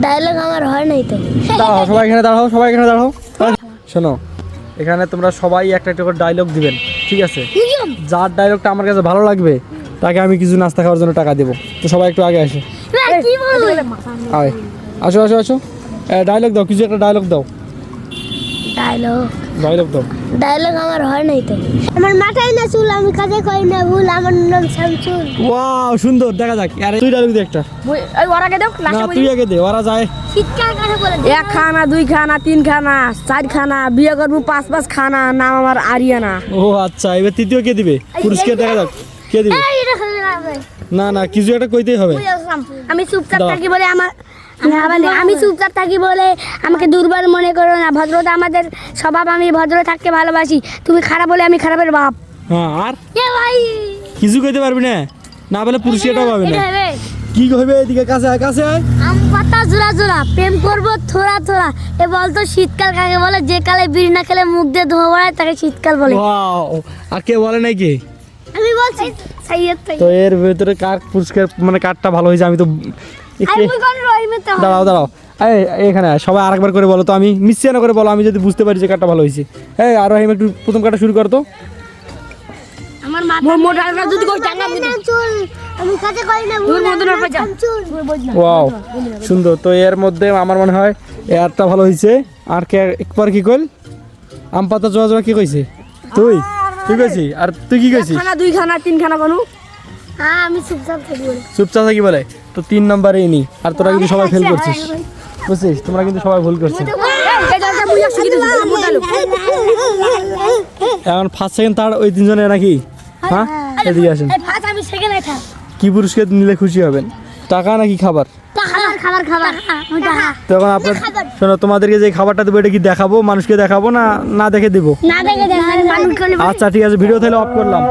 Dialogue আমার হয় নাই তো। দাঁড়াও, সবাই এখানে দাঁড়াও, সবাই এখানে দাঁড়াও। শোনো, এখানে তোমরা সবাই একটা একটা করে ডায়লগ দিবেন, ঠিক আছে? যার ডায়লগটা আমার কাছে ভালো লাগবে তাকে আমি কিছু নাস্তা খাওয়ার জন্য টাকা দেবো। তো সবাই একটু আগে আসো। কি বলবো? আয়, আসো আসো আসো। ডায়লগ দাও, কিছু একটা ডায়লগ দাও। ডায়লগ দাও। ডায়লগ আমার হয় নাই তো। আমার মাথায় না চুল, আমি কাজে করি না ভুল, আমার নাম শামসুল। ওয়াও, সুন্দর, দেখা যাক। আরে তুই ডায়লগ দে একটা। ওরাকে দাও, না তুই আগে দে, ওরা যায়। শীতকাল কাকে বলে? 1 খানা 2 খানা 3 খানা 4 খানা, বিয়ে করবো 5 খানা, নাম আমার আরিয়ানা। ও আচ্ছা, এবার তৃতীয় কে দিবে পুরস্কার? দেখা যাক কে দিবে। এই এটা খেলে না ভাই। না কিছু একটা কইতেই হবে। আমি চুপচাপ দাও। থাকি বলে আমার আমি চুপচাপ থাকি বলে আমাকে দুর্বল মনে করো না। ভদ্রতা আমাদের স্বভাব, আমি ভদ্র থাকতে ভালোবাসি। তুমি খারাপ বলে আমি খারাপের বাপ। হ্যাঁ, আর এ ভাই কিছু কইতে পারবি না, না বলে পুরস্কারটা পাবে না। এটা রে কি কইবে? এদিকে কাছে আয়, কাছে আয়। আম পাতা জোড়া জোড়া প্রেম করবো থোড়া থোড়া। এ বলতো শীতকাল কাকে বলে? যে কালে বিড়ি না খেলে মুখ দিয়ে ধোয়া বেড়ায় তাকে শীতকাল বলে। ওয়াও, আর কে বলে নাকি? আমি বলছি সাইয়দ তাই। তো এর ভিতরে কার পুরস্কার, মানে কারটা ভালো হয়েছে? আমি তো আমি কোন রহিমে তো দাঁড়াও দাঁড়াও, এই এখানে আয়। সবাই আরেকবার করে বলো তো, আমি মিসিয়ানা করে বলো, আমি যদি বুঝতে পারি যে কারটা ভালো হয়েছে। এই আর রহিম একটু প্রথম কারটা শুরু কর তো। আমার মাথা মোটা যদি কই টাকা না চুল, আমি কাজে করি না ভুল, মধ্যে আমার নাম শামসুল। ওয়াও, সুন্দর। তো এর মধ্যে আমার মনে হয় এরটা ভালো হয়েছে। আর কে একবার কি কইল? আম পাতা জোয়া জোয়া কি কইছে? তুই কইছি। আর তুই কি কইছিস? খানা 2 খানা 3 খানা কোন? হ্যাঁ আমি চুপচাপ থাকি বলে। চুপচাপ থাকি বলে। তো 3 নম্বরে নি। আর তোরা কিন্তু সবাই ফেল করছিস, বুঝছিস? তোমরা কিন্তু সবাই ভুল করছিস। এখন ফার্স্ট সেকেন্ড থার্ড ওই 3 জনে নাকি? হ্যাঁ, এদিকে আসেন। এই ফাজ আমি সেকেন্ডে থাক। কি পুরস্কার নিলে খুশি হবেন? টাকা নাকি খাবার? খাবার টাকা। তখন আপনার শোনো, তোমাদেরকে যে খাবারটা দেবো এটা কি দেখাবো মানুষকে, দেখাবো না না দেখে দেবো? না দেখে দেখ মানুষ আচ্ছা ঠিক আছে, ভিডিও তাহলে অফ করলাম।